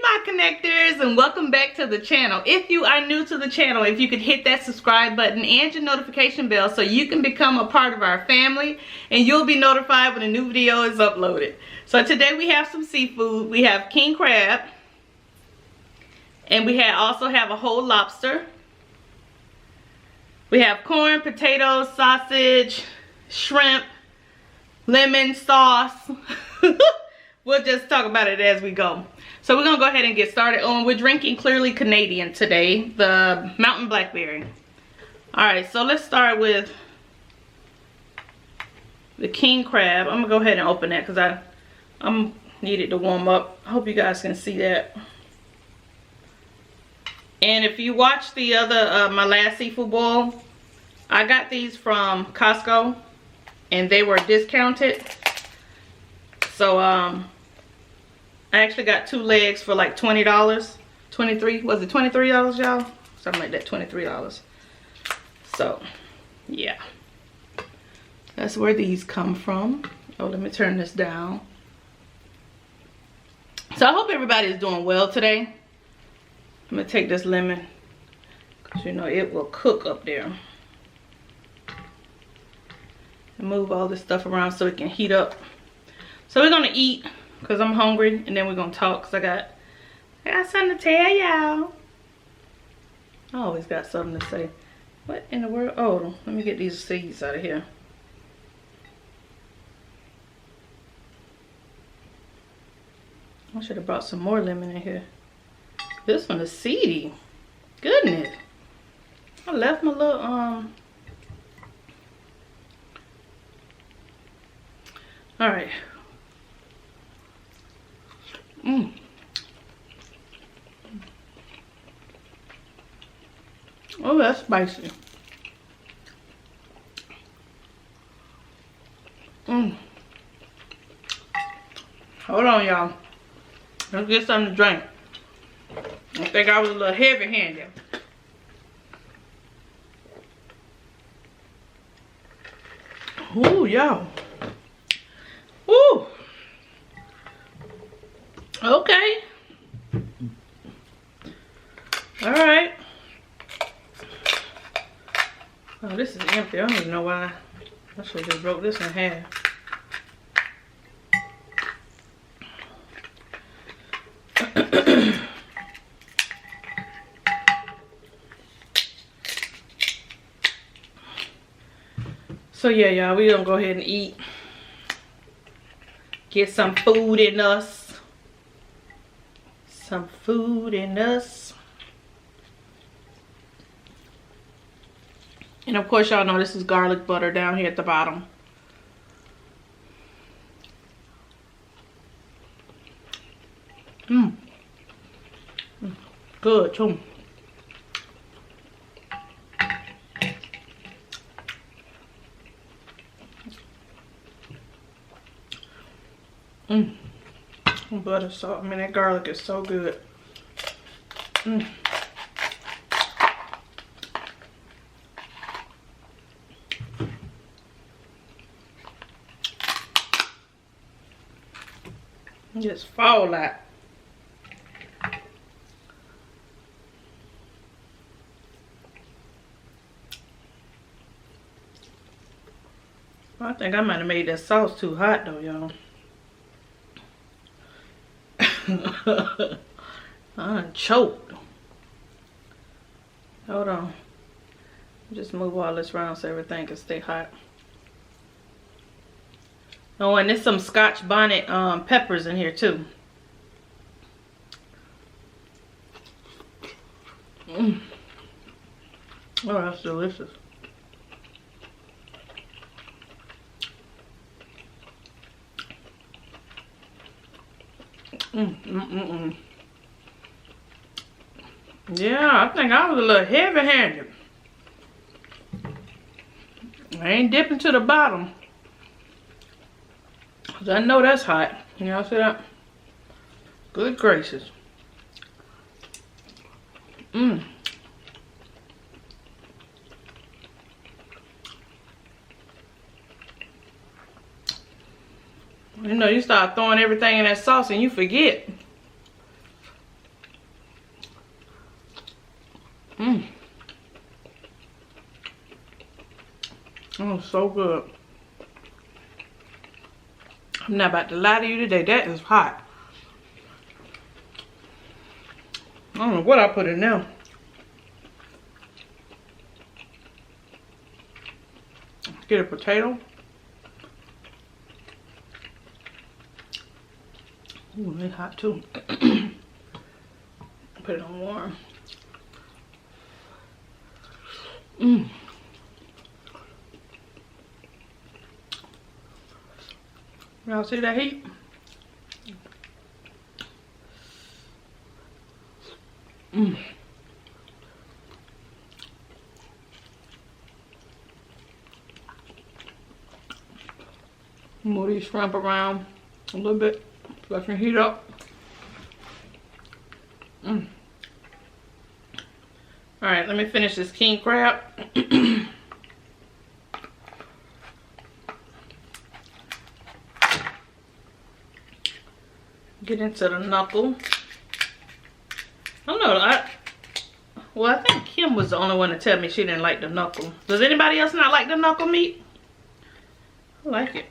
my connectors, and welcome back to the channel. If you are new to the channel, if you could hit that subscribe button and your notification bell so you can become a part of our family and you'll be notified when a new video is uploaded. So today we have some seafood. We have king crab, and we also have a whole lobster. We have corn, potatoes, sausage, shrimp, lemon sauce. We'll just talk about it as we go. So we're gonna go ahead and get started on. We're drinking Clearly Canadian today, the Mountain Blackberry. All right, so let's start with the king crab. I'm gonna go ahead and open that because I'm needed to warm up. I hope you guys can see that. And if you watch the other, my last seafood boil, I got these from Costco and they were discounted. So I actually got 2 legs for like $20. 23, was it $23, y'all? Something like that, $23. So yeah, that's where these come from. Oh, let me turn this down. So I hope everybody is doing well today. I'm gonna take this lemon because you know it will cook up there. And move all this stuff around so it can heat up. So we're gonna eat because I'm hungry, and then we're gonna talk because I got something to tell y'all. I always got something to say. What in the world? Oh, let me get these seeds out of here. I should have brought some more lemon in here. This one is seedy. Goodness. I left my little all right. Oh, that's spicy. Hold on, y'all. Let's get something to drink. I think I was a little heavy-handed. Ooh, y'all. Ooh. Okay. All right. Oh, this is empty. I don't even know why. I should have just broke this in half. So yeah, y'all, we gonna go ahead and eat. Get some food in us. Some food in us. And of course, y'all know this is garlic butter down here at the bottom. Good too. Butter salt. I mean, that garlic is so good. Just fall out. I think I might have made that sauce too hot though, y'all. I'm choked. Hold on. Just move all this around so everything can stay hot. Oh, and there's some Scotch bonnet peppers in here too. Oh, that's delicious. Yeah, I think I was a little heavy-handed. I ain't dipping to the bottom. Cause I know that's hot. Y'all see that? Good gracious. You know, you start throwing everything in that sauce and you forget. Mmm. Oh, so good. I'm not about to lie to you today. That is hot. I don't know what I put in there. Get a potato. Ooh, they hot too. Put it on warm. Mmm. Y'all see that heat? Mmm. Move these shrimp around a little bit so I can heat up. Mmm. Alright, let me finish this king crab. Get into the knuckle. I don't know. I think Kim was the only one to tell me she didn't like the knuckle. Does anybody else not like the knuckle meat? I like it.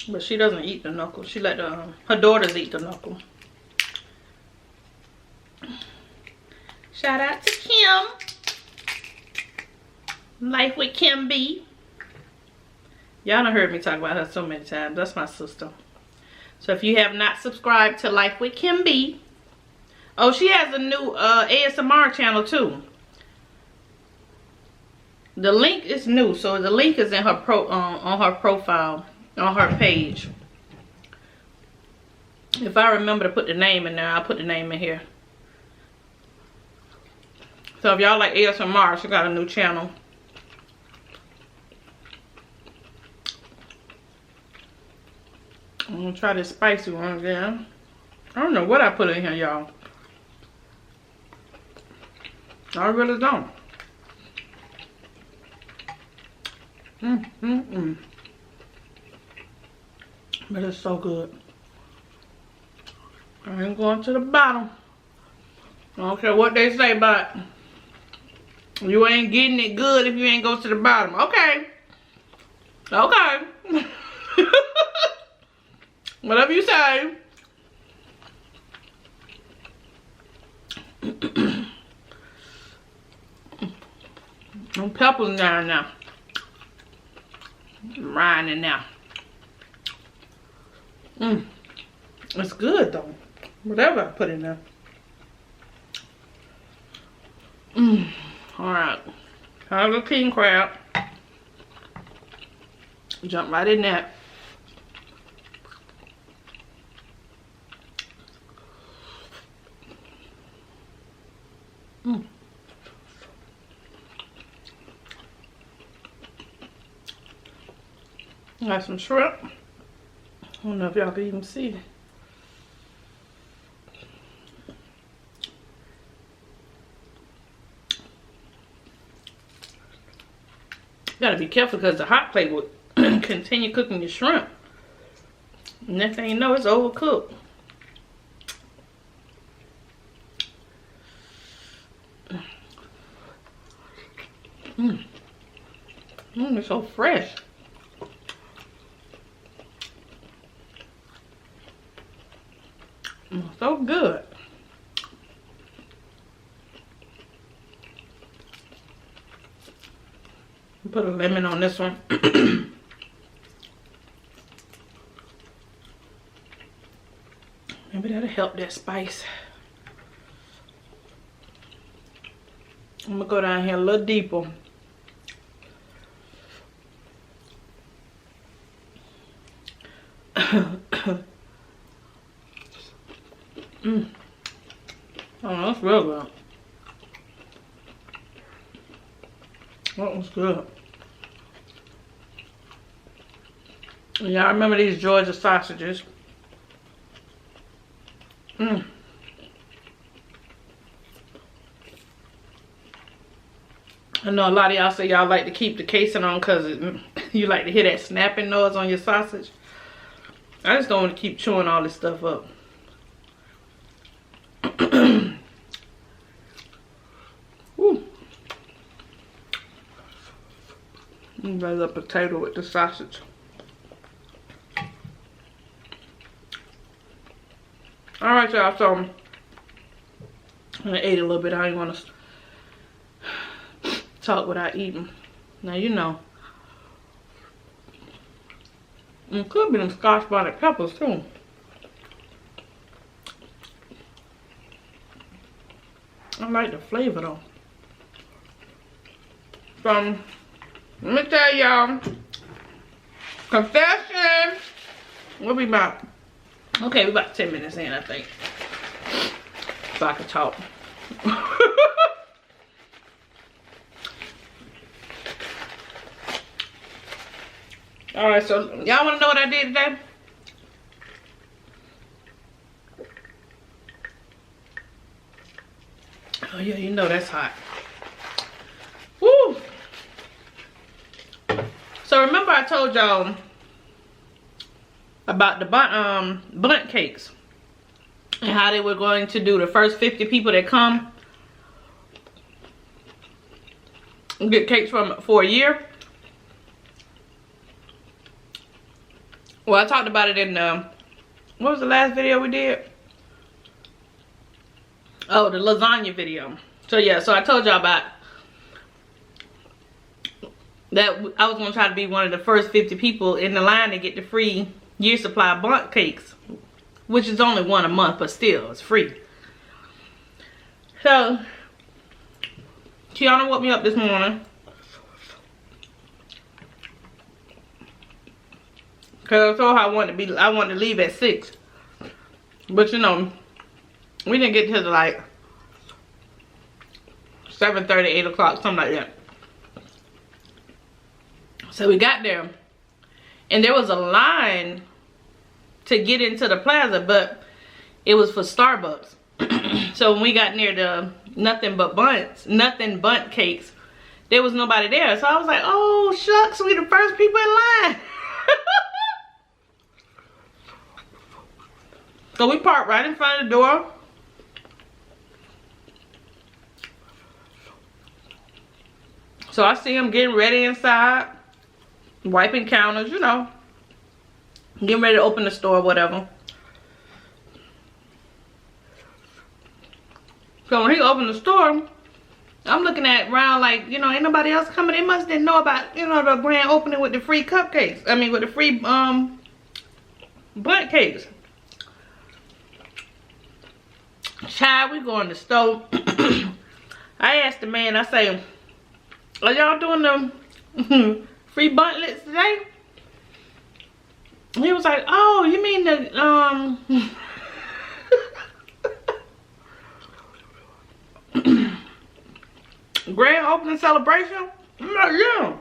But she doesn't eat the knuckle. She let her daughters eat the knuckle. Shout out to Kim. Life with Kim B. Y'all done heard me talk about her so many times. That's my sister. So if you have not subscribed to Life with Kim B. Oh, she has a new ASMR channel too. The link is new. So the link is in her on her profile. On her page. If I remember to put the name in there, I'll put the name in here. So if y'all like ASMR, she got a new channel. I'm gonna try this spicy one again. I don't know what I put in here, y'all. I really don't. But it's so good. I ain't going to the bottom. I don't care what they say about you ain't getting it good if you ain't go to the bottom. Okay. Okay. Whatever you say. I'm peppers now. I'm riding now. It's good though. Whatever I put in there. Alright. Have a king crab. Jump right in that. Got some shrimp. I don't know if y'all can even see it. You gotta be careful because the hot plate will continue cooking your shrimp. Next thing you know, it's overcooked. It's so fresh. So good. Put a lemon on this one. Maybe that'll help that spice. I'm gonna go down here a little deeper. Oh, that's real good. That was good. Yeah, I remember these Georgia sausages. I know a lot of y'all say y'all like to keep the casing on because you like to hear that snapping noise on your sausage. I just don't want to keep chewing all this stuff up. The potato with the sausage. Alright, y'all, so I ate a little bit. I didn't want to talk without eating. Now, you know. It could be them scotch bonnet peppers, too. I like the flavor, though. So, let me tell y'all. Confession. We'll be about, okay, we're about 10 minutes in, I think. So I can talk. Alright, so y'all want to know what I did today? Oh yeah, you know that's hot. Woo! So remember I told y'all about the bundt cakes and how they were going to do the first 50 people that come and get cakes for a year. Well, I talked about it in what was the last video we did? Oh, the lasagna video. So yeah, so I told y'all about that I was gonna try to be one of the first 50 people in the line to get the free year supply of bundt cakes, which is only one a month, but still it's free. So Kiana woke me up this morning because I told her I wanted to leave at 6, but you know, we didn't get to the like 7:30, 8 o'clock, something like that. So we got there, and there was a line to get into the plaza, but it was for Starbucks. So when we got near the nothing but bundt cakes, there was nobody there. So I was like, oh shucks, we the first people in line. So we parked right in front of the door. So I see them getting ready inside, wiping counters, you know, getting ready to open the store, whatever. So when he opened the store, I'm looking at around like, you know, ain't nobody else coming. They must didn't know about, you know, the grand opening with the free cupcakes. I mean, with the free bundt cakes. Child, we go in the store. I asked the man, I say, are y'all doing the free bundtlets today? He was like, oh, you mean the grand opening celebration? I'm like, yeah.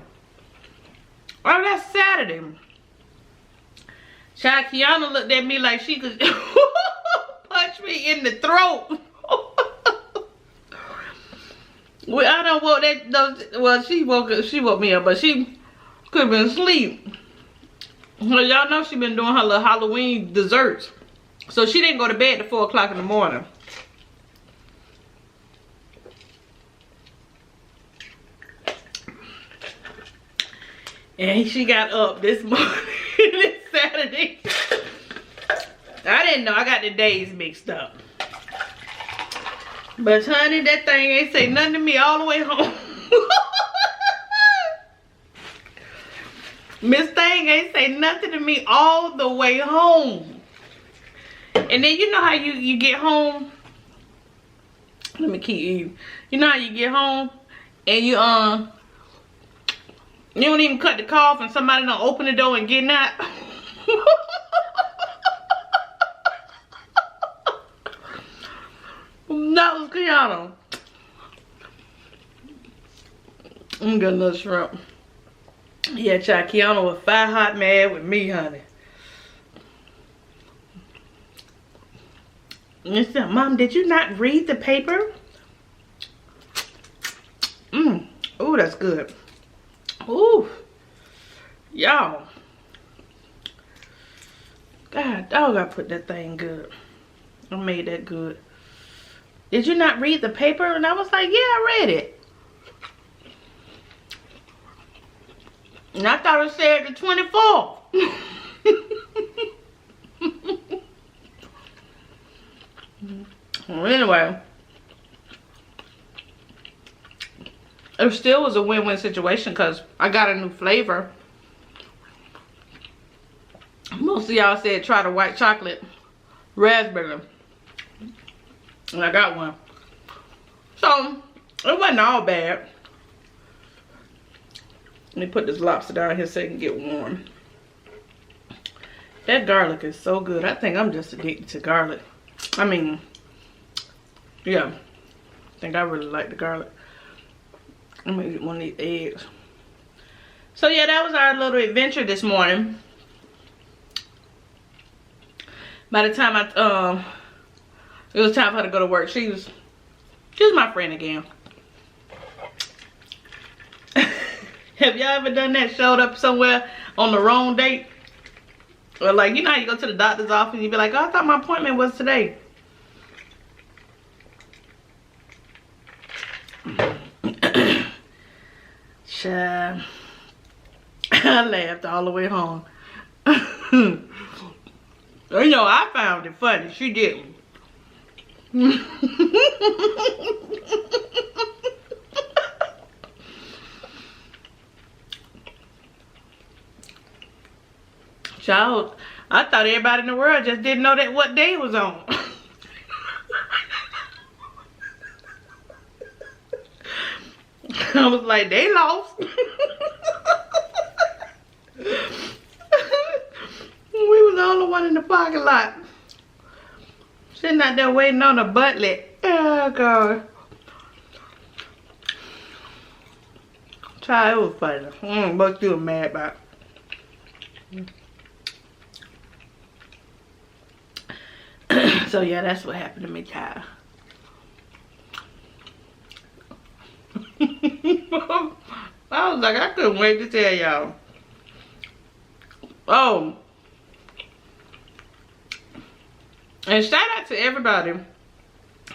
Oh, that's Saturday. Child, Kiana looked at me like she could punch me in the throat. Well, I don't want that. Well, she woke me up, but she could have been asleep. Well, y'all know she been doing her little Halloween desserts, so she didn't go to bed at 4 o'clock in the morning. And she got up this morning, this Saturday. I didn't know. I got the days mixed up. But honey, that thing ain't say nothing to me all the way home. Miss Thing ain't say nothing to me all the way home. And then you know how you get home. Let me keep you. You know how you get home and you don't even cut the cough and somebody don't open the door and get out. That was Kiana. I'm gonna another shrimp. Yeah, child, Kiana was fire hot mad with me, honey. And she said, Mom, did you not read the paper? Ooh, that's good. Ooh. Y'all. God, dog, I put that thing good. I made that good. Did you not read the paper? And I was like, yeah, I read it. And I thought it said the 24th. Well, anyway, it still was a win-win situation because I got a new flavor. Most of y'all said try the white chocolate raspberry, and I got one. So it wasn't all bad. Let me put this lobster down here so it can get warm. That garlic is so good. I think I'm just addicted to garlic. I mean, yeah, I think I really like the garlic. I'm gonna get one of these eggs. So yeah, that was our little adventure this morning. By the time it was time for her to go to work, she was my friend again. Have y'all ever done that? Showed up somewhere on the wrong date? Or like, you know how you go to the doctor's office and you be like, oh, I thought my appointment was today. Child. I laughed all the way home. You know, I found it funny. She didn't. Child, I thought everybody in the world just didn't know that what day it was on. I was like, they lost. We was the only one in the parking lot. Sitting out there waiting on a butler. Oh, God. Child, it was funny. What you were mad about? So, yeah, that's what happened to me, child. I was like, I couldn't wait to tell y'all. Oh. And shout out to everybody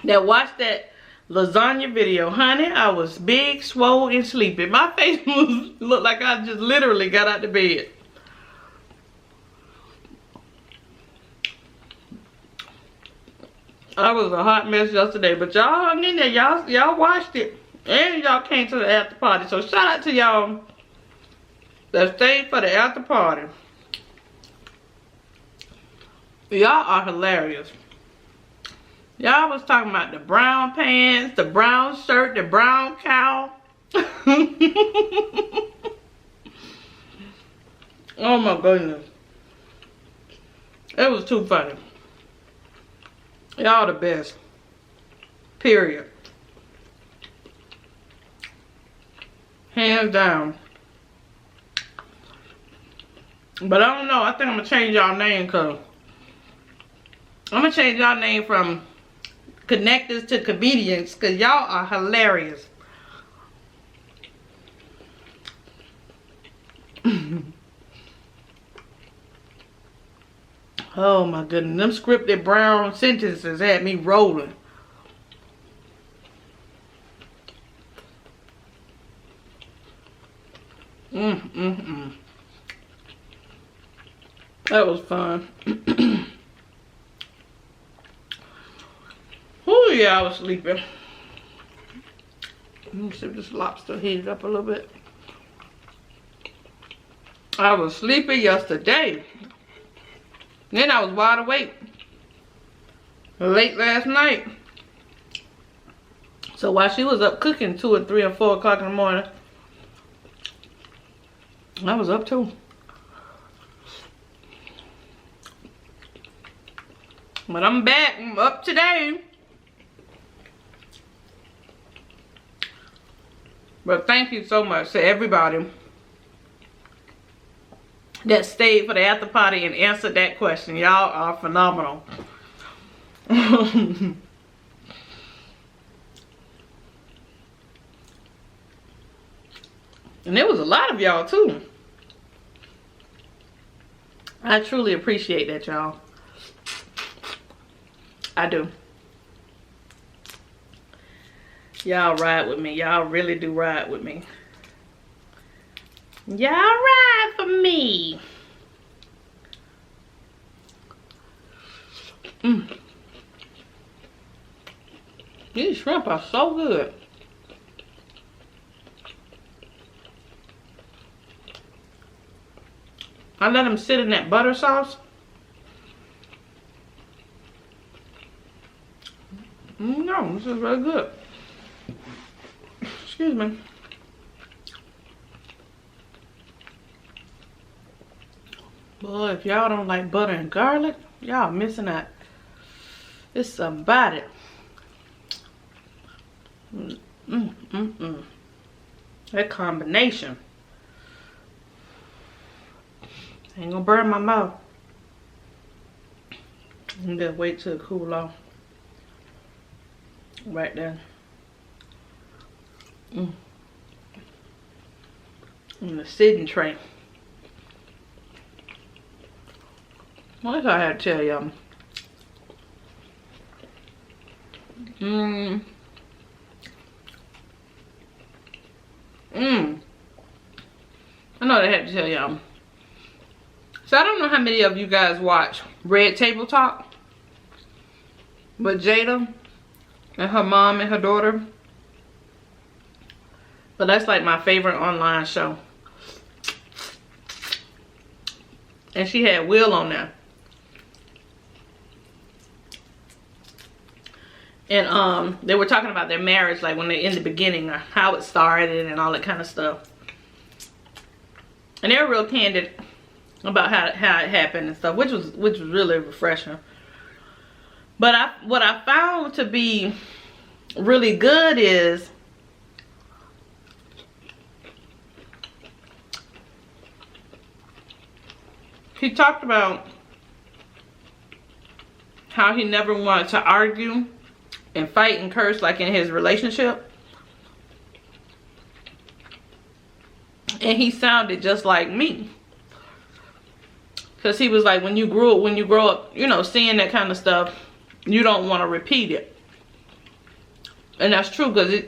that watched that lasagna video. Honey, I was big, swole, and sleepy. My face looked like I just literally got out of bed. I was a hot mess yesterday, but y'all hung in there. Y'all watched it. And y'all came to the after party. So shout out to y'all that stayed for the after party. Y'all are hilarious. Y'all was talking about the brown pants, the brown shirt, the brown cow. Oh my goodness. It was too funny. Y'all the best. Period. Hands down. But I don't know. I think I'm going to change y'all name because I'm going to change y'all name from connectors to comedians because y'all are hilarious. Oh my goodness. Them scripted brown sentences had me rolling. That was fun. Oh yeah, I was sleeping. Let me see if this lobster heated up a little bit. I was sleeping yesterday. Then I was wide awake late last night. So while she was up cooking 2 or 3 or 4 o'clock in the morning, I was up too. But I'm back. I'm up today. But thank you so much to everybody that stayed for the after party and answered that question. Y'all are phenomenal. And there was a lot of y'all too. I truly appreciate that, y'all. I do. Y'all ride with me. Y'all really do ride with me. Y'all ride for me. These shrimp are so good. I let them sit in that butter sauce. No, this is really good. Excuse me. Boy, if y'all don't like butter and garlic, y'all missing out. It's something about it. That combination. Ain't gonna burn my mouth. I'm just wait till it cool off. Right there. In the sitting tray. What I had to tell y'all? I know they had to tell y'all. So I don't know how many of you guys watch Red Table Talk, but Jada and her mom and her daughter. But that's like my favorite online show. And she had Will on there. And they were talking about their marriage, like when they're in the beginning, or how it started and all that kind of stuff. And they were real candid about how it happened and stuff, which was really refreshing. But what I found to be really good is he talked about how he never wanted to argue and fight and curse like in his relationship. And he sounded just like me. Because he was like, when you grow up, you know, seeing that kind of stuff, you don't want to repeat it. And that's true, because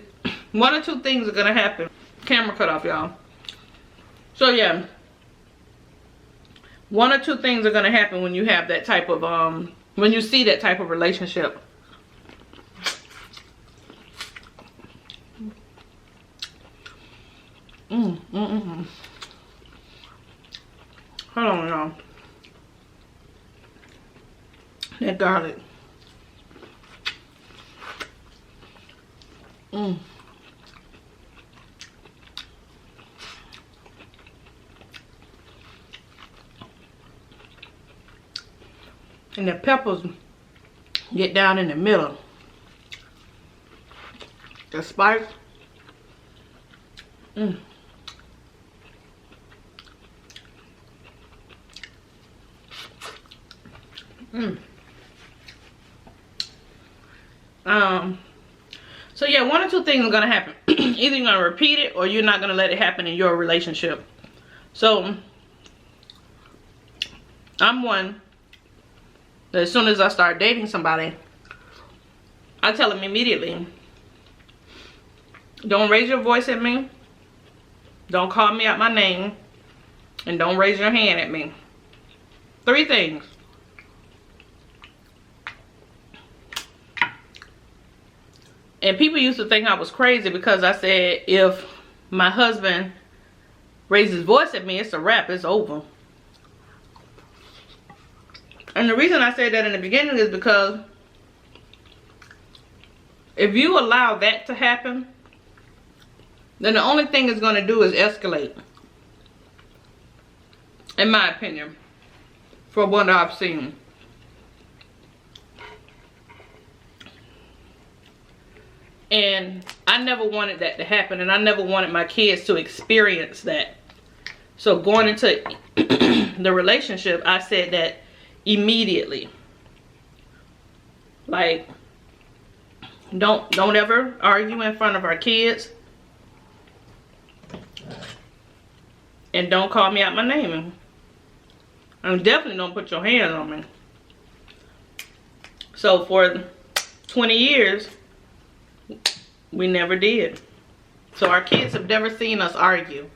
one or two things are going to happen. Camera cut off, y'all. So yeah, one or two things are going to happen when you have that type of, when you see that type of relationship. Hold on, y'all. That garlic. And the peppers get down in the middle. The spice. So yeah, one or two things are gonna happen. Either you're gonna repeat it or you're not gonna let it happen in your relationship. So I'm one that as soon as I start dating somebody, I tell them immediately, don't raise your voice at me, don't call me out my name, and don't raise your hand at me. 3 things. And people used to think I was crazy because I said if my husband raises his voice at me, it's a wrap, it's over. And the reason I said that in the beginning is because if you allow that to happen, then the only thing it's going to do is escalate. In my opinion, from what I've seen. And I never wanted that to happen, and I never wanted my kids to experience that. So going into the relationship, I said that immediately. Like, don't ever argue in front of our kids. And don't call me out my name. And definitely don't put your hands on me. So for 20 years, we never did. So our kids have never seen us argue.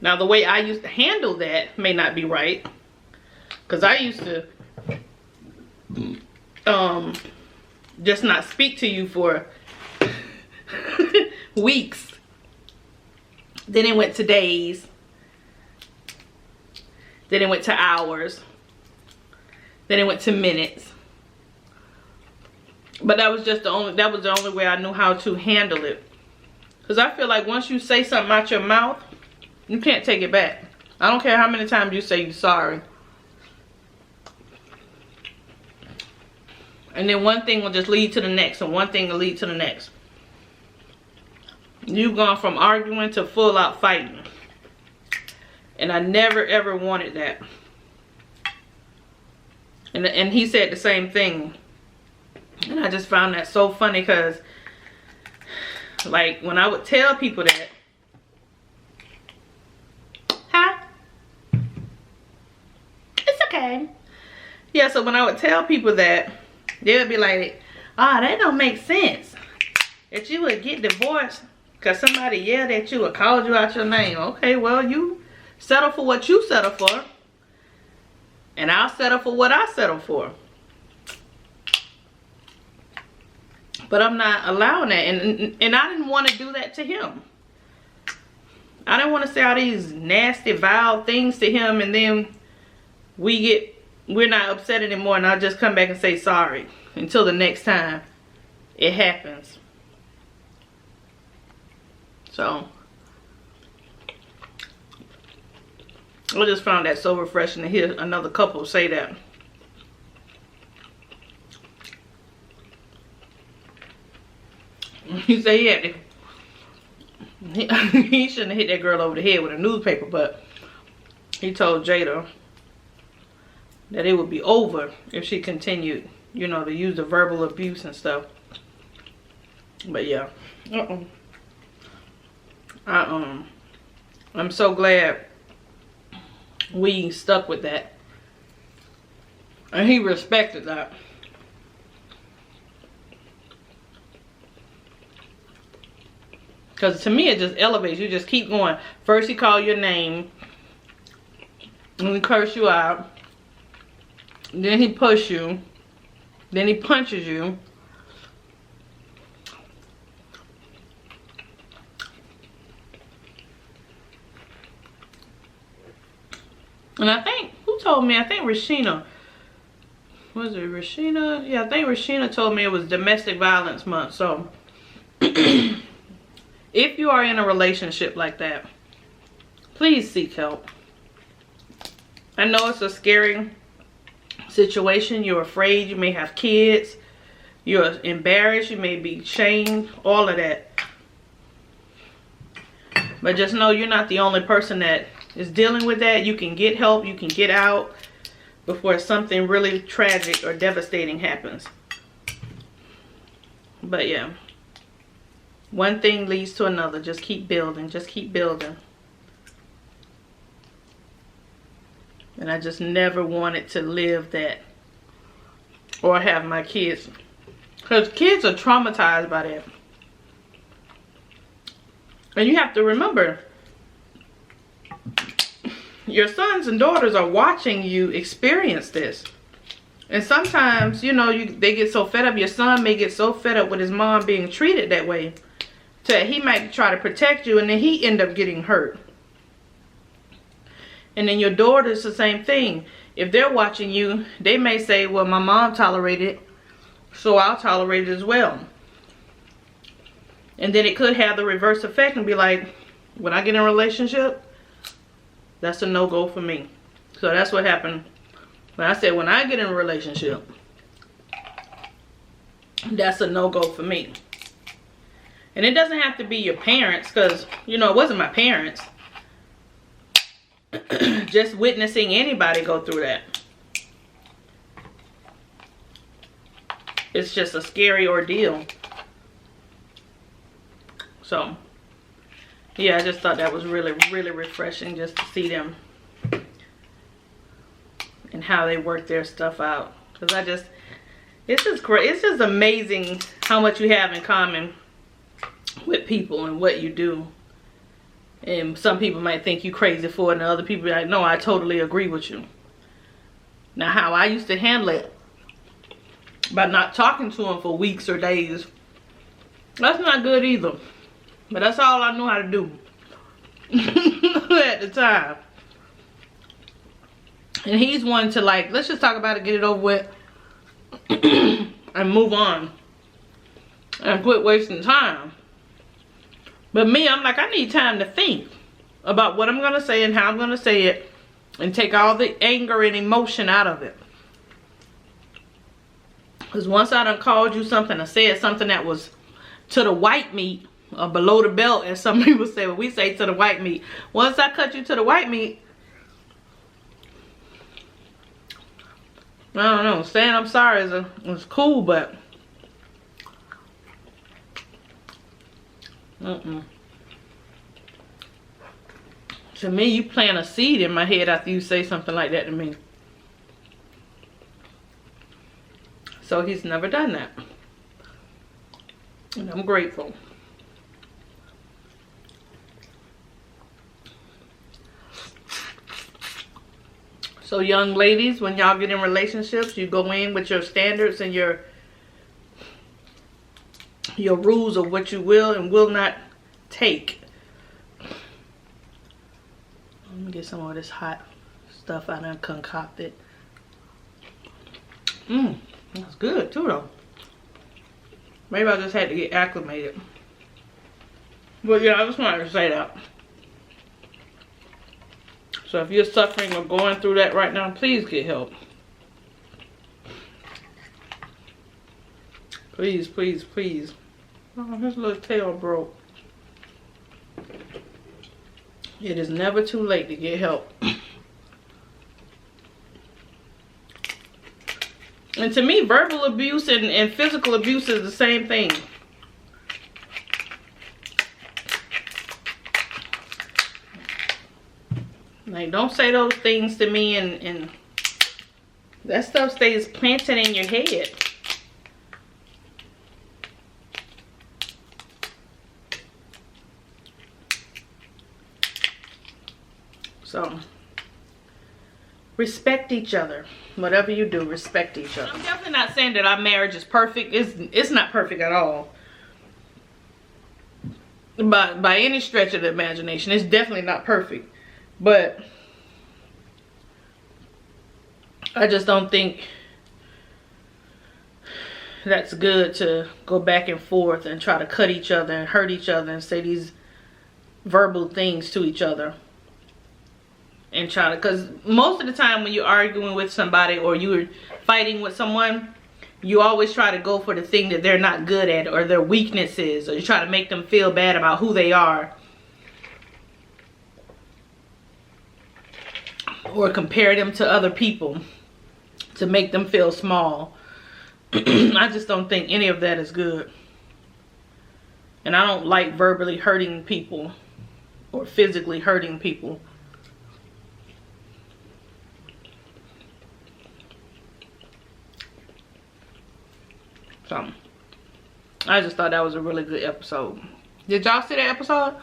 Now, the way I used to handle that may not be right. Because I used to just not speak to you for weeks. Then it went to days. Then it went to hours. Then it went to minutes. But that was just the only way I knew how to handle it. Because I feel like once you say something out your mouth, you can't take it back. I don't care how many times you say you're sorry. And then one thing will just lead to the next, and one thing will lead to the next. You've gone from arguing to full out fighting. And I never ever wanted that. And he said the same thing. And I just found that so funny because, like, when I would tell people that, huh? It's okay. Yeah, so when I would tell people that, they would be like, ah, that don't make sense. That you would get divorced because somebody yelled at you or called you out your name. Okay, well, you settle for what you settle for. And I'll settle for what I settle for. But I'm not allowing that. And I didn't want to do that to him. I didn't want to say all these nasty, vile things to him. And then we're not upset anymore. And I'll just come back and say sorry. Until the next time it happens. So I just found that so refreshing to hear another couple say that. He said he shouldn't have hit that girl over the head with a newspaper, but he told Jada that it would be over if she continued, you know, to use the verbal abuse and stuff. But yeah. I'm so glad we stuck with that. And he respected that. Because to me, it just elevates. You just keep going. First, he called your name. And he cursed you out. Then he pushed you. Then he punches you. And I think, who told me? I think Rashina. Was it Rashina? Yeah, I think Rashina told me it was Domestic Violence Month. So, if you are in a relationship like that, please seek help. I know it's a scary situation. You're afraid. You may have kids. You're embarrassed. You may be shamed. All of that. But just know you're not the only person that is dealing with that. You can get help. You can get out before something really tragic or devastating happens. But yeah. One thing leads to another. Just keep building. Just keep building. And I just never wanted to live that. Or have my kids. Because kids are traumatized by that. And you have to remember, your sons and daughters are watching you experience this. And sometimes, you know, they get so fed up. Your son may get so fed up with his mom being treated that way, that he might try to protect you, and then he end up getting hurt. And then your daughter's the same thing. If they're watching you, they may say, well, my mom tolerated it, so I'll tolerate it as well. And then it could have the reverse effect and be like, when I get in a relationship, that's a no-go for me. So that's what happened. When I said, when I get in a relationship, that's a no-go for me. And it doesn't have to be your parents, because, you know, it wasn't my parents. Just witnessing anybody go through that. It's just a scary ordeal. So, yeah, I just thought that was really, really refreshing just to see them and how they work their stuff out. Because it's just great. It's just amazing how much you have in common with people and what you do. And some people might think you crazy for it, and other people be like, no, I totally agree with you. Now, how I used to handle it, by not talking to him for weeks or days, that's not good either. But that's all I knew how to do at the time. And he's one to like, let's just talk about it, get it over with, and move on. And quit wasting time. But me, I'm like, I need time to think about what I'm going to say and how I'm going to say it. And take all the anger and emotion out of it. Because once I done called you something or said something that was to the white meat, or below the belt, as some people say, what we say to the white meat. Once I cut you to the white meat, I don't know, saying I'm sorry is cool, but to me, you plant a seed in my head after you say something like that to me. So he's never done that. And I'm grateful. So young ladies, when y'all get in relationships, you go in with your standards and your rules of what you will and will not take. Let me get some of this hot stuff I done concocted. That's good too though. Maybe I just had to get acclimated. But yeah, I just wanted to say that. So if you're suffering or going through that right now, please get help. Please, please, please. Oh, his little tail broke. It is never too late to get help. And to me, verbal abuse and physical abuse is the same thing. Like, don't say those things to me and that stuff stays planted in your head. So, respect each other. Whatever you do, respect each other. I'm definitely not saying that our marriage is perfect. It's not perfect at all. But by any stretch of the imagination, it's definitely not perfect. But I just don't think that's good to go back and forth and try to cut each other and hurt each other and say these verbal things to each other. And try to, because most of the time when you're arguing with somebody or you're fighting with someone, you always try to go for the thing that they're not good at or their weaknesses, or you try to make them feel bad about who they are. Or compare them to other people to make them feel small. I just don't think any of that is good. And I don't like verbally hurting people or physically hurting people. So, I just thought that was a really good episode. Did y'all see that episode?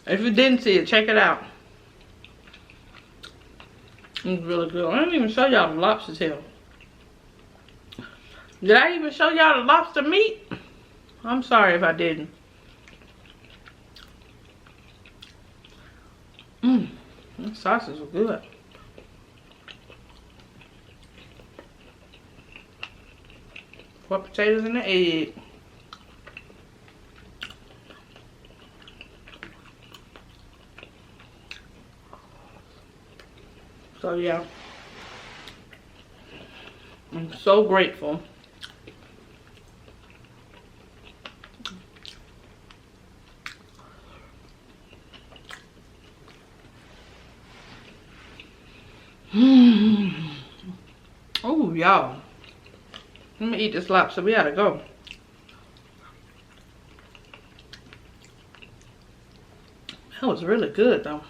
If you didn't see it, check it out. It's really good. I didn't even show y'all the lobster tail. Did I even show y'all the lobster meat? I'm sorry if I didn't. That sausage was good. What, potatoes and the egg. So yeah, I'm so grateful. Oh, y'all. Let me eat this lobster. We gotta go. That was really good though.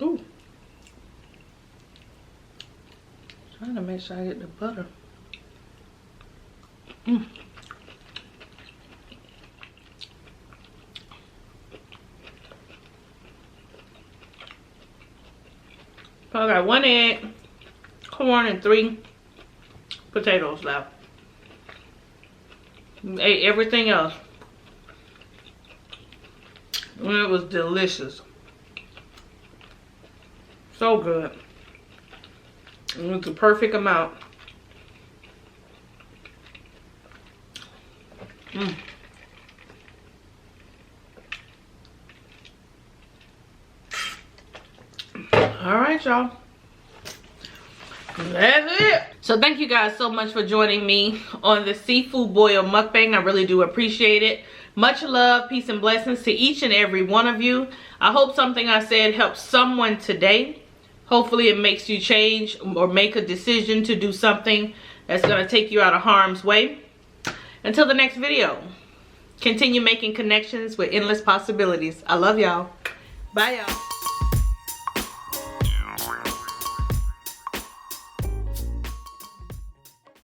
Ooh. Trying to make sure I get the butter. I got 1 egg, corn, and 3 potatoes left. Ate everything else. And it was delicious. So good. It was the perfect amount. Alright, y'all. That's it. So thank you guys so much for joining me on the seafood boil mukbang. I really do appreciate it. Much love, peace, and blessings to each and every one of you. I hope something I said helps someone today. Hopefully it makes you change or make a decision to do something that's going to take you out of harm's way. Until the next video, continue making connections with endless possibilities. I love y'all. Bye, y'all.